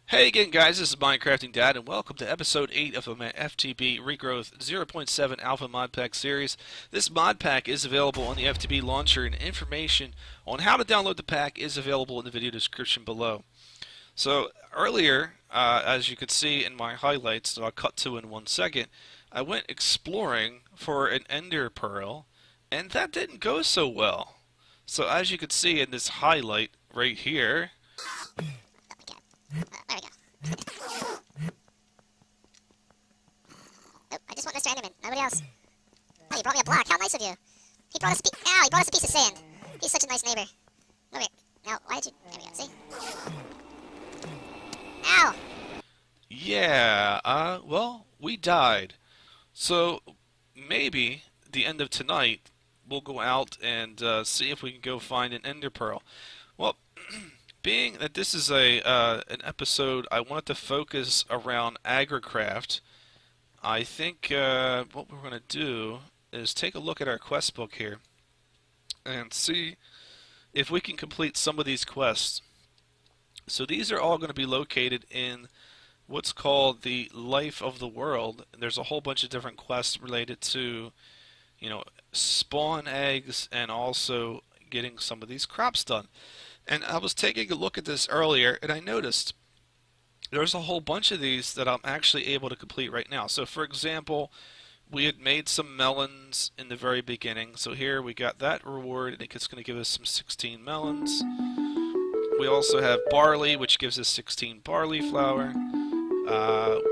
Hey again guys, this is MinecraftingDAD and welcome to episode 8 of my FTB Regrowth 0.7 Alpha Modpack series. This modpack is available on the FTB Launcher and information on how to download the pack is available in the video description below. So earlier, as you could see in my highlights that I'll cut to in 1 second, I went exploring for an ender pearl and that didn't go so well. So as you could see in this highlight right here, There we go. Oh, I just want Mr. Enderman. Nobody else. Oh, you brought me a block. How nice of you. He brought us he brought us a piece of sand. He's such a nice neighbor. Come here. Now, why did you... There we go. See? Ow! yeah, well, we died. So maybe the end of tonight we'll go out and see if we can go find an ender pearl. Well, being that this is an episode I wanted to focus around agricraft, I think what we're going to do is take a look at our quest book here and see if we can complete some of these quests. So these are all going to be located in what's called the life of the world. There's a whole bunch of different quests related to, spawn eggs and also getting some of these crops done. And I was taking a look at this earlier, and I noticed there's a whole bunch of these that I'm actually able to complete right now. So, for example, we had made some melons in the very beginning. So here we got that reward, and it's going to give us some 16 melons. We also have barley, which gives us 16 barley flour.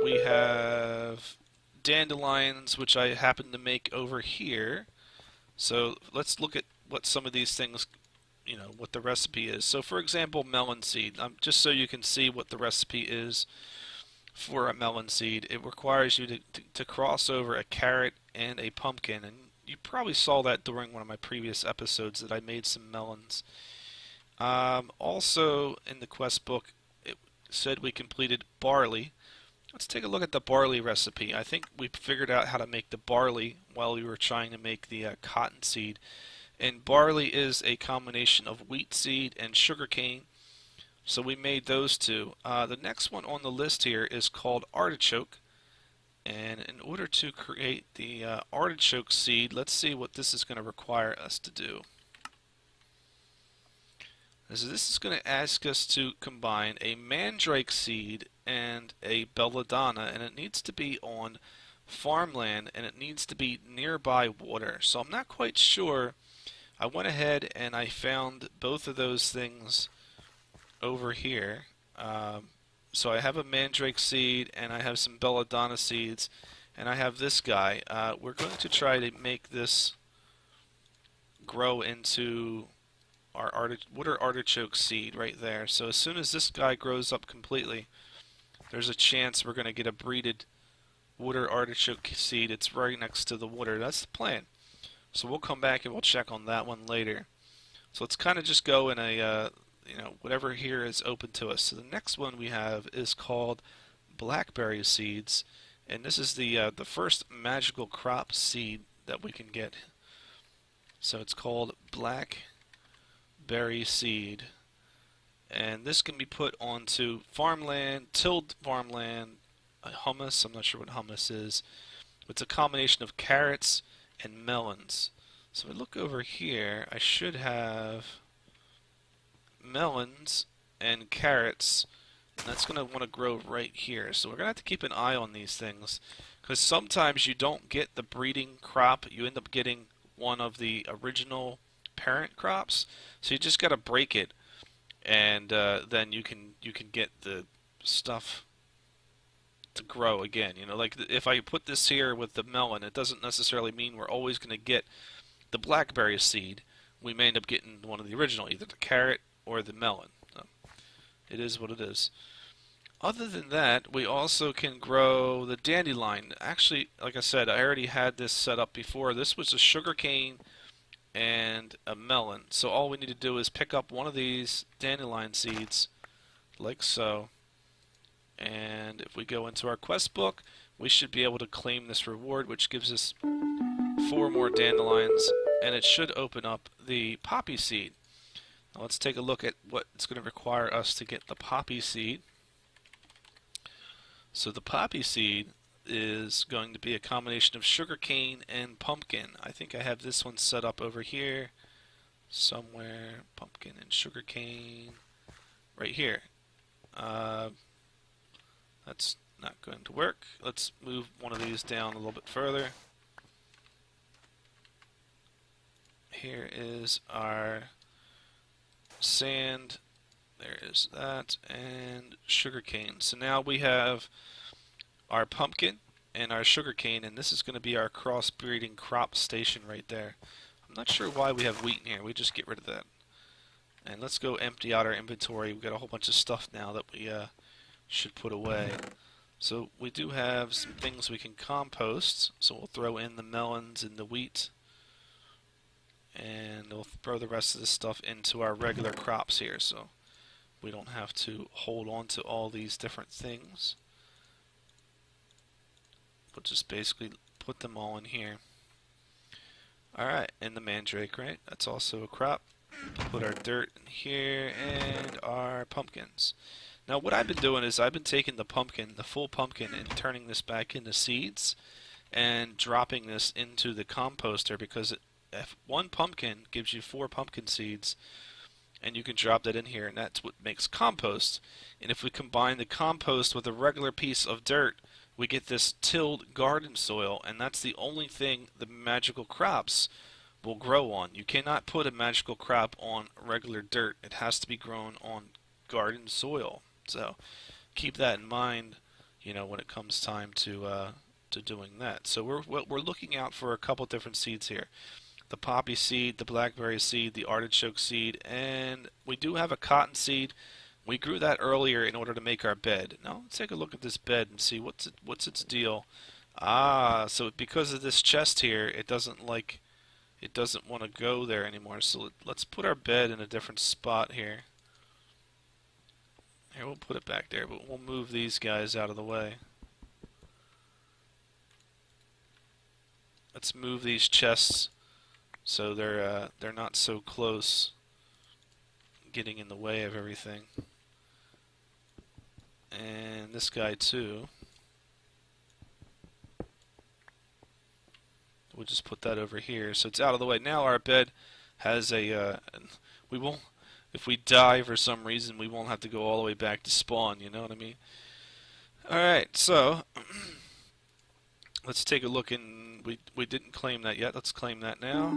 We have dandelions, which I happen to make over here. So let's look at what some of these things, what the recipe is. So for example, melon seed, just so you can see what the recipe is for a melon seed, it requires you to cross over a carrot and a pumpkin, and you probably saw that during one of my previous episodes that I made some melons. Also in the quest book it said we completed barley. Let's take a look at the barley recipe. I think we figured out how to make the barley while we were trying to make the cotton seed. And barley is a combination of wheat seed and sugarcane. So we made those two. The next one on the list here is called artichoke. And in order to create the artichoke seed, let's see what this is going to require us to do. So this is going to ask us to combine a mandrake seed and a belladonna, and it needs to be on farmland and it needs to be nearby water. So I'm not quite sure. I went ahead and I found both of those things over here. So I have a mandrake seed and I have some belladonna seeds and I have this guy. We're going to try to make this grow into our water artichoke seed right there. So as soon as this guy grows up completely, there's a chance we're going to get a breeded water artichoke seed. It's right next to the water. That's the plan. So we'll come back and we'll check on that one later. So let's kind of just go in a, whatever here is open to us. So the next one we have is called blackberry seeds. And this is the first magical crop seed that we can get. So it's called blackberry seed. And this can be put onto farmland, tilled farmland, hummus. I'm not sure what hummus is. It's a combination of carrots and melons. So if I look over here, I should have melons and carrots, and that's going to want to grow right here. So we're going to have to keep an eye on these things, because sometimes you don't get the breeding crop. You end up getting one of the original parent crops. So you just got to break it, and then you can get the stuff to grow again. Like if I put this here with the melon, it doesn't necessarily mean we're always going to get the blackberry seed. We may end up getting one of the original, either the carrot or the melon. So it is what it is. Other than that, we also can grow the dandelion. Actually, like I said, I already had this set up before. This was a sugarcane and a melon. So all we need to do is pick up one of these dandelion seeds, like so. And if we go into our quest book, we should be able to claim this reward, which gives us 4 more dandelions, and it should open up the poppy seed. Now let's take a look at what it's going to require us to get the poppy seed. So the poppy seed is going to be a combination of sugarcane and pumpkin. I think I have this one set up over here somewhere. Pumpkin and sugarcane. Right here. That's not going to work. Let's move one of these down a little bit further. Here is our sand. There is that, and sugarcane. So now we have our pumpkin and our sugarcane, and this is going to be our crossbreeding crop station right there. I'm not sure why we have wheat in here. We just get rid of that. And let's go empty out our inventory. We've got a whole bunch of stuff now that we should put away. So we do have some things we can compost. So we'll throw in the melons and the wheat. And we'll throw the rest of this stuff into our regular crops here. So we don't have to hold on to all these different things. We'll just basically put them all in here. Alright, and the mandrake, right? That's also a crop. Put our dirt in here and our pumpkins. Now what I've been doing is I've been taking the pumpkin, the full pumpkin, and turning this back into seeds and dropping this into the composter, because if one pumpkin gives you 4 pumpkin seeds, and you can drop that in here, and that's what makes compost. And if we combine the compost with a regular piece of dirt, we get this tilled garden soil, and that's the only thing the magical crops will grow on. You cannot put a magical crop on regular dirt. It has to be grown on garden soil. So keep that in mind, you know, when it comes time to doing that. So we're looking out for a couple different seeds here. The poppy seed, the blackberry seed, the artichoke seed, and we do have a cotton seed. We grew that earlier in order to make our bed. Now let's take a look at this bed and see what's its deal. So because of this chest here, it doesn't want to go there anymore. So let's put our bed in a different spot here. Here, we'll put it back there, but we'll move these guys out of the way. Let's move these chests so they're not so close, getting in the way of everything. And this guy too. We'll just put that over here so it's out of the way. Now our bed has a we won't, if we die for some reason, we won't have to go all the way back to spawn, you know what I mean? Alright, so let's take a look, and we didn't claim that yet. Let's claim that now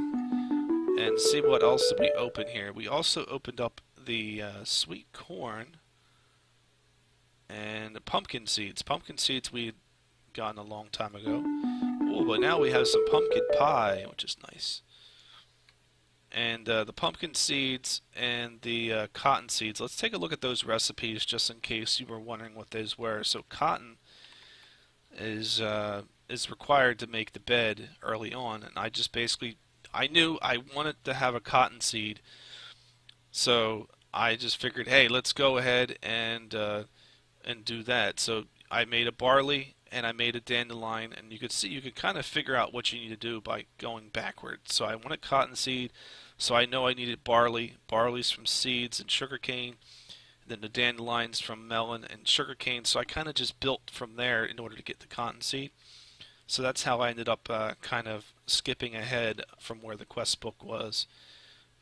and see what else did we open here. We also opened up the sweet corn and the pumpkin seeds. Pumpkin seeds we had gotten a long time ago. Oh, but now we have some pumpkin pie, which is nice. And the pumpkin seeds and the cotton seeds. Let's take a look at those recipes just in case you were wondering what those were. So cotton is required to make the bed early on, and I just basically, I knew I wanted to have a cotton seed, so I just figured, hey, let's go ahead and do that. So I made a barley and I made a dandelion, and you could see, you could kind of figure out what you need to do by going backwards. So I wanted cotton seed, so I know I needed barley. Barley's from seeds and sugarcane, and then the dandelions from melon and sugarcane. So I kind of just built from there in order to get the cotton seed. So that's how I ended up kind of skipping ahead from where the quest book was.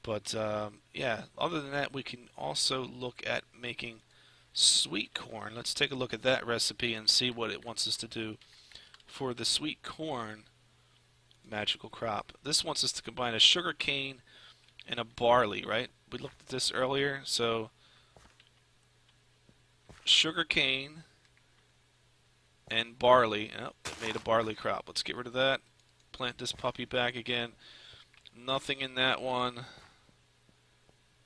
But yeah, other than that, we can also look at making sweet corn. Let's take a look at that recipe and see what it wants us to do for the sweet corn magical crop. This wants us to combine a sugar cane and a barley, right? We looked at this earlier. So sugar cane and barley. Oh, it made a barley crop. Let's get rid of that. Plant this puppy back again. Nothing in that one.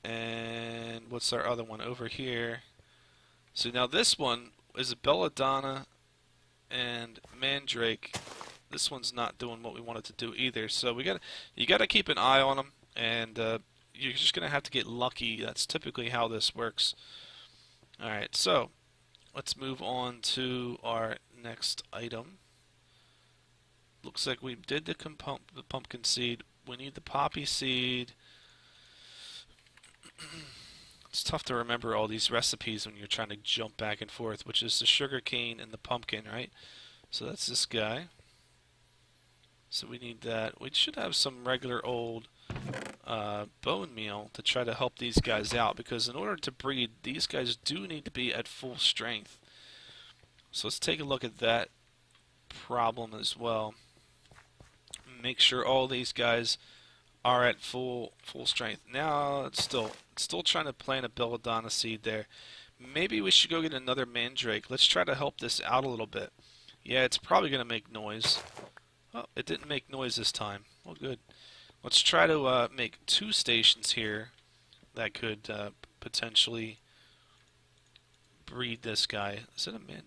And what's our other one over here? So now this one is a belladonna and mandrake. This one's not doing what we want it to do either. So you gotta keep an eye on them, and you're just gonna have to get lucky. That's typically how this works. All right, so let's move on to our next item. Looks like we did the pumpkin seed. We need the poppy seed. It's tough to remember all these recipes when you're trying to jump back and forth, which is the sugar cane and the pumpkin, right? So that's this guy. So we need that. We should have some regular old bone meal to try to help these guys out, because in order to breed, these guys do need to be at full strength. So let's take a look at that problem as well. Make sure all these guys are at full strength. Now it's still trying to plant a belladonna seed there. Maybe we should go get another mandrake. Let's try to help this out a little bit. Yeah, it's probably going to make noise. Oh, it didn't make noise this time. Well, good. Let's try to make 2 stations here that could potentially breed this guy. Is it a man?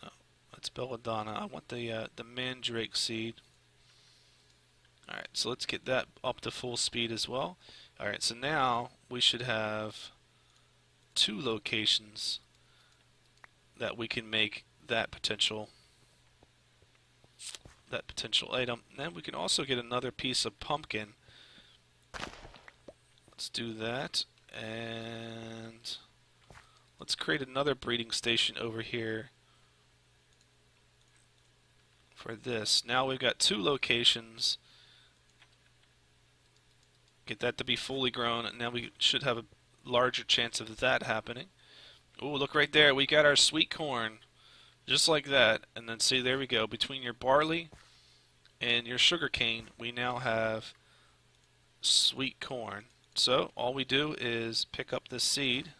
No, that's belladonna. I want the mandrake seed. Alright, so let's get that up to full speed as well. Alright, so now we should have 2 locations that we can make that potential item. And then we can also get another piece of pumpkin. Let's do that, and let's create another breeding station over here for this. Now we've got 2 locations. Get that to be fully grown, and now we should have a larger chance of that happening. Oh, look right there. We got our sweet corn. Just like that. And then see, there we go. Between your barley and your sugar cane, we now have sweet corn. So all we do is pick up this seed,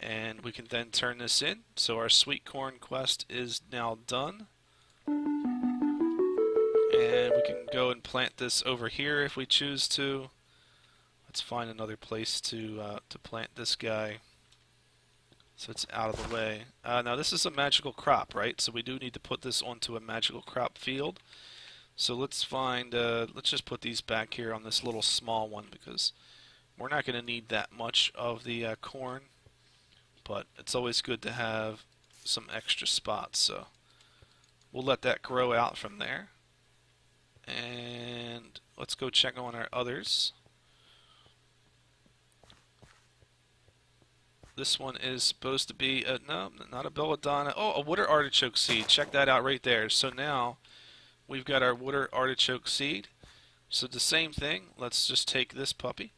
and we can then turn this in. So our sweet corn quest is now done. And we can go and plant this over here if we choose to. Let's find another place to plant this guy, so it's out of the way. Now this is a magical crop, right? So we do need to put this onto a magical crop field. So let's find, let's just put these back here on this little small one, because we're not going to need that much of the corn, but it's always good to have some extra spots. So we'll let that grow out from there. And let's go check on our others. This one is supposed to be no, not a belladonna. Oh, a water artichoke seed. Check that out right there. So now we've got our water artichoke seed. So the same thing. Let's just take this puppy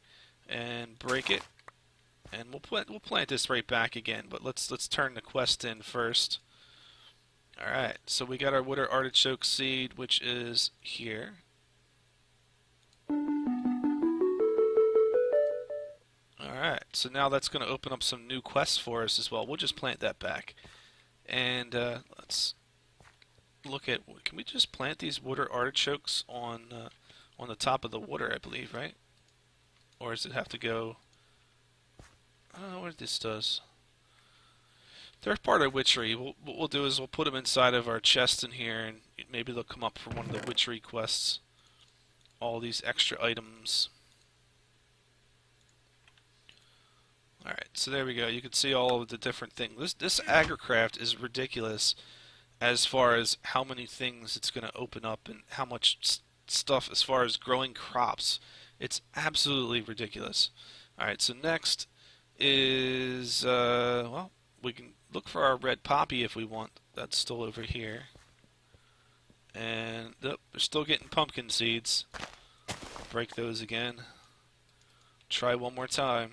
and break it, and we'll plant this right back again. But let's turn the quest in first. Alright, so we got our water artichoke seed, which is here. Alright, so now that's going to open up some new quests for us as well. We'll just plant that back. And let's look at, can we just plant these water artichokes on the top of the water, I believe, right? Or does it have to go, I don't know what this does. They're part of witchery. What we'll do is we'll put them inside of our chest in here, and maybe they'll come up for one of the witchery quests. All these extra items. Alright, so there we go. You can see all of the different things. This agricraft is ridiculous as far as how many things it's going to open up and how much stuff as far as growing crops. It's absolutely ridiculous. Alright, so next is, well, we can look for our red poppy if we want. That's still over here. And we're still getting pumpkin seeds. Break those again. Try one more time.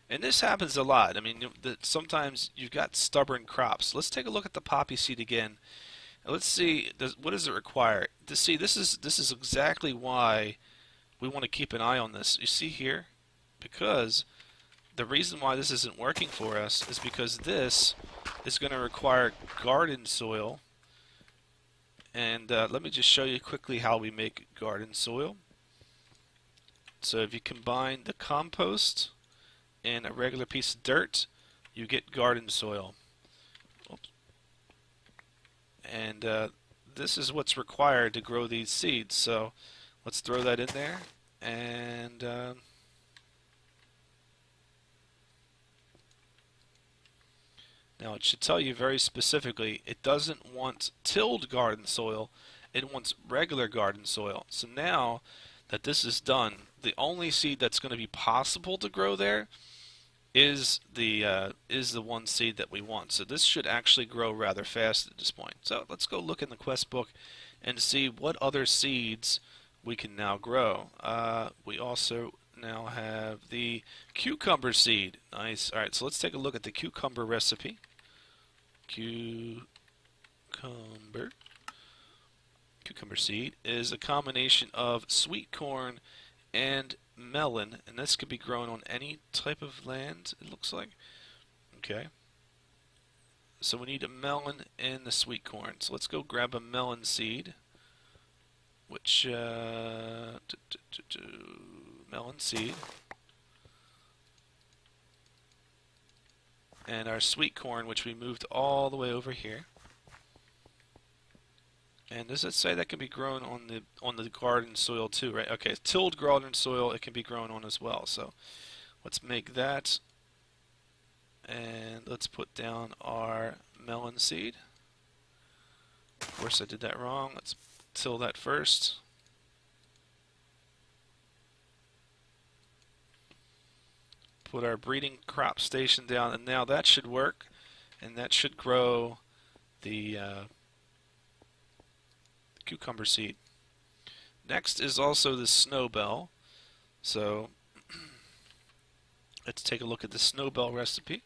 And this happens a lot. I mean, sometimes you've got stubborn crops. Let's take a look at the poppy seed again. Let's see, what does it require? To see, this is exactly why we want to keep an eye on this. You see here? Because the reason why this isn't working for us is because this is going to require garden soil. And let me just show you quickly how we make garden soil. So if you combine the compost and a regular piece of dirt, you get garden soil. Oops. And this is what's required to grow these seeds. So let's throw that in there. And now it should tell you very specifically, it doesn't want tilled garden soil, it wants regular garden soil. So now that this is done, the only seed that's going to be possible to grow there is the one seed that we want. So this should actually grow rather fast at this point. So let's go look in the quest book and see what other seeds we can now grow. We also now have the cucumber seed. Nice. Alright, so let's take a look at the cucumber recipe. Cucumber seed is a combination of sweet corn and melon, and this could be grown on any type of land, it looks like. Okay. So we need a melon and the sweet corn. So let's go grab a melon seed, which melon seed, and our sweet corn, which we moved all the way over here. And does it say that can be grown on the garden soil too, right? Okay, tilled garden soil it can be grown on as well. So let's make that, and let's put down our melon seed. Of course I did that wrong. Let's till that first. Put our breeding crop station down, and now that should work, and that should grow the cucumber seed. Next is also the snowbell. So let's take a look at the snowbell recipe.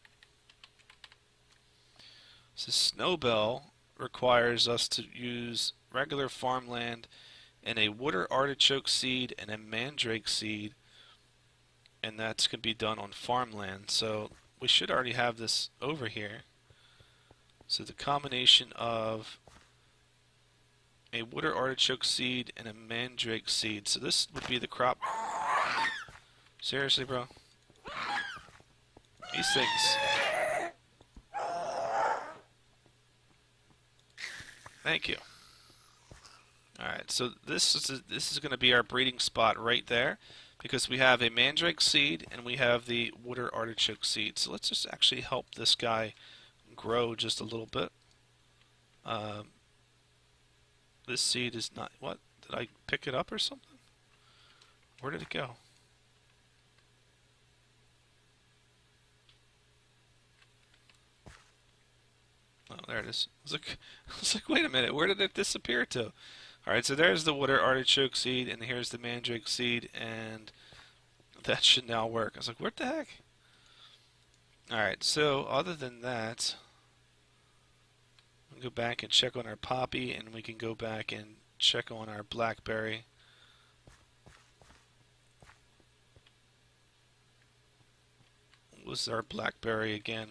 So snowbell requires us to use regular farmland and a water artichoke seed and a mandrake seed, and that's going to be done on farmland. So we should already have this over here. So the combination of a water artichoke seed and a mandrake seed. So this would be the crop. Seriously, bro? These things. Thank you. Alright, so this is going to be our breeding spot right there, because we have a mandrake seed and we have the water artichoke seed. So let's just actually help this guy grow just a little bit. This seed is not... What? Did I pick it up or something? Where did it go? Oh, there it is. I was like, wait a minute, where did it disappear to? Alright, so there's the water artichoke seed, and here's the mandrake seed, and that should now work. I was like, what the heck? Alright, so other than that, we'll go back and check on our poppy, and we can go back and check on our blackberry. What was our blackberry again?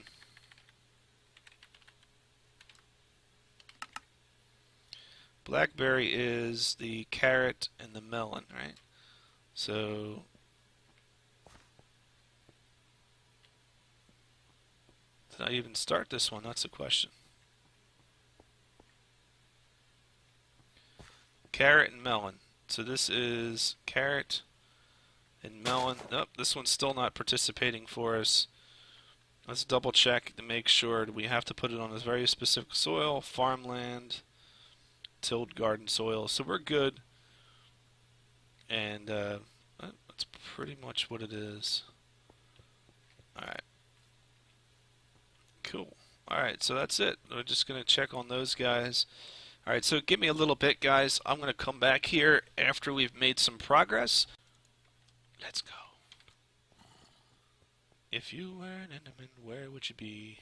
Blackberry is the carrot and the melon, right? So did I even start this one? That's a question. Carrot and melon. So this is carrot and melon. Nope, this one's still not participating for us. Let's double check to make sure. We have to put it on a very specific soil, farmland, tilled garden soil. So we're good. And that's pretty much what it is. Alright. Cool. Alright, so that's it. We're just going to check on those guys. Alright, so give me a little bit, guys. I'm going to come back here after we've made some progress. Let's go. If you were an Enderman, where would you be?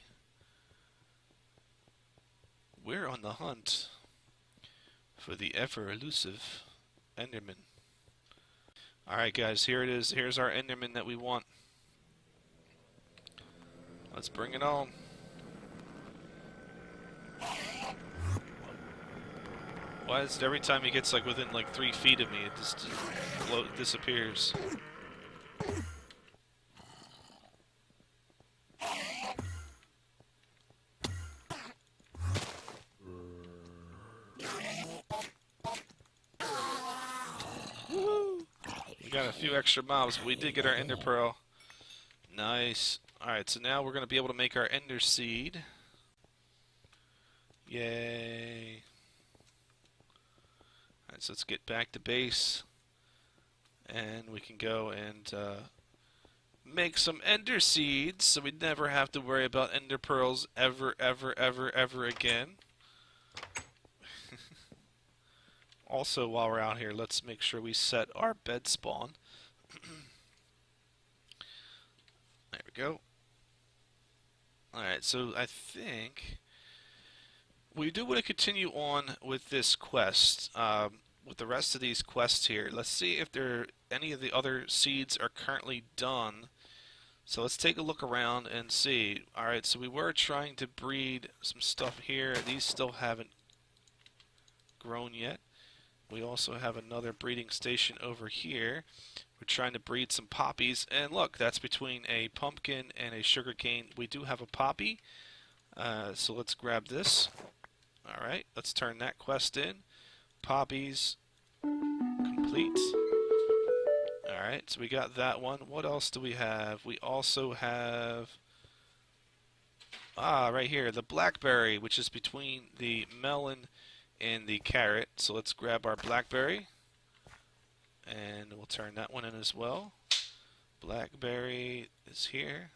We're on the hunt for the ever-elusive Enderman. Alright, guys, here it is. Here's our Enderman that we want. Let's bring it on. Why is it every time he gets like within like 3 feet of me, it just disappears? Woo! We got a few extra mobs, but we did get our ender pearl. Nice. Alright, so now we're going to be able to make our ender seed. Yay. Alright, so let's get back to base. And we can go and make some ender seeds so we never have to worry about ender pearls ever again. Also, while we're out here, let's make sure we set our bed spawn. There we go. Alright, so I think we do want to continue on with this quest, with the rest of these quests here. Let's see if any of the other seeds are currently done. So let's take a look around and see. Alright, so we were trying to breed some stuff here. These still haven't grown yet. We also have another breeding station over here. We're trying to breed some poppies. And look, that's between a pumpkin and a sugarcane. We do have a poppy. So let's grab this. Alright, let's turn that quest in. Poppies complete. Alright, so we got that one. What else do we have? We also have... right here, the blackberry, which is between the melon and the carrot. So let's grab our blackberry. And we'll turn that one in as well. Blackberry is here.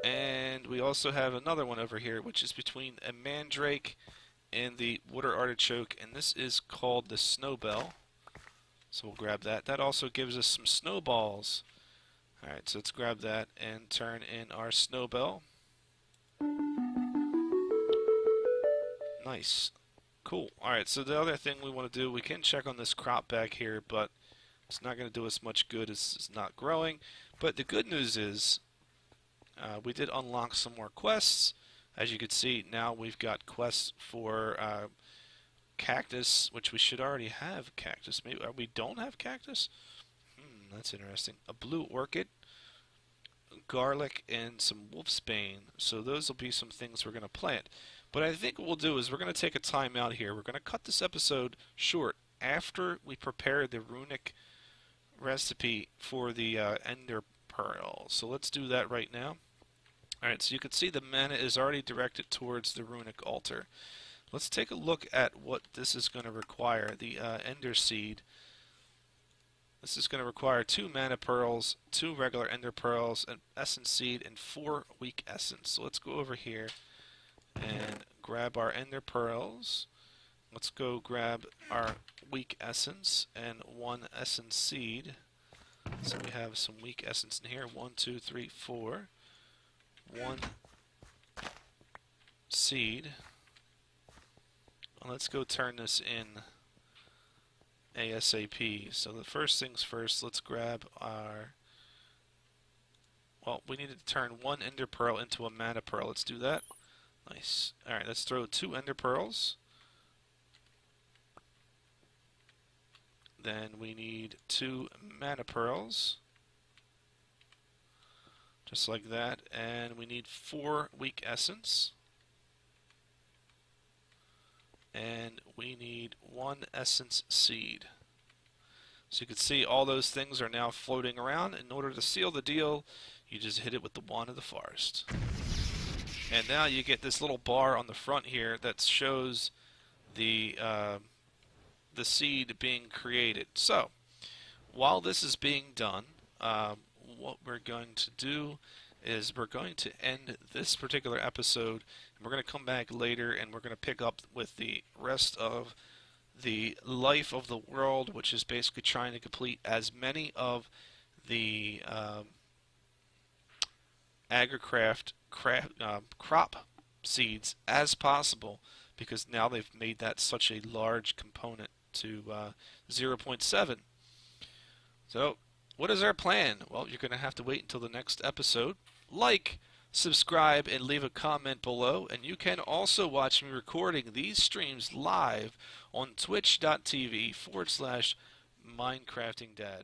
And we also have another one over here, which is between a mandrake and the water artichoke. And this is called the snowbell. So we'll grab that. That also gives us some snowballs. Alright, so let's grab that and turn in our snowbell. Nice. Cool. Alright, so the other thing we want to do, we can check on this crop back here, but it's not going to do us much good as it's not growing. But the good news is we did unlock some more quests. As you can see, now we've got quests for cactus, which we should already have cactus. Maybe we don't have cactus? That's interesting. A blue orchid, garlic, and some wolfsbane. So those will be some things we're going to plant. But I think what we'll do is we're going to take a time out here. We're going to cut this episode short after we prepare the runic recipe for the ender pearl. So let's do that right now. Alright, so you can see the mana is already directed towards the runic altar. Let's take a look at what this is going to require. The ender seed. This is going to require 2 mana pearls, 2 regular ender pearls, an essence seed, and 4 weak essence. So let's go over here and grab our ender pearls. Let's go grab our weak essence and 1 essence seed. So we have some weak essence in here. 1, 2, 3, 4. 1 seed. Let's go turn this in ASAP. So the first things first, let's grab our... Well, we need to turn 1 ender pearl into a mana pearl. Let's do that. Nice. Alright, let's throw 2 ender pearls. Then we need 2 mana pearls. Just like that. And we need 4 weak essence. And we need 1 essence seed. So you can see all those things are now floating around. In order to seal the deal, you just hit it with the wand of the forest. And now you get this little bar on the front here that shows the seed being created. So while this is being done, what we're going to do is we're going to end this particular episode, and we're going to come back later and we're going to pick up with the rest of the life of the world, which is basically trying to complete as many of the agricraft crop seeds as possible, because now they've made that such a large component to 0.7. So what is our plan? Well, you're going to have to wait until the next episode. Like, subscribe, and leave a comment below. And you can also watch me recording these streams live on twitch.tv/MinecraftingDAD.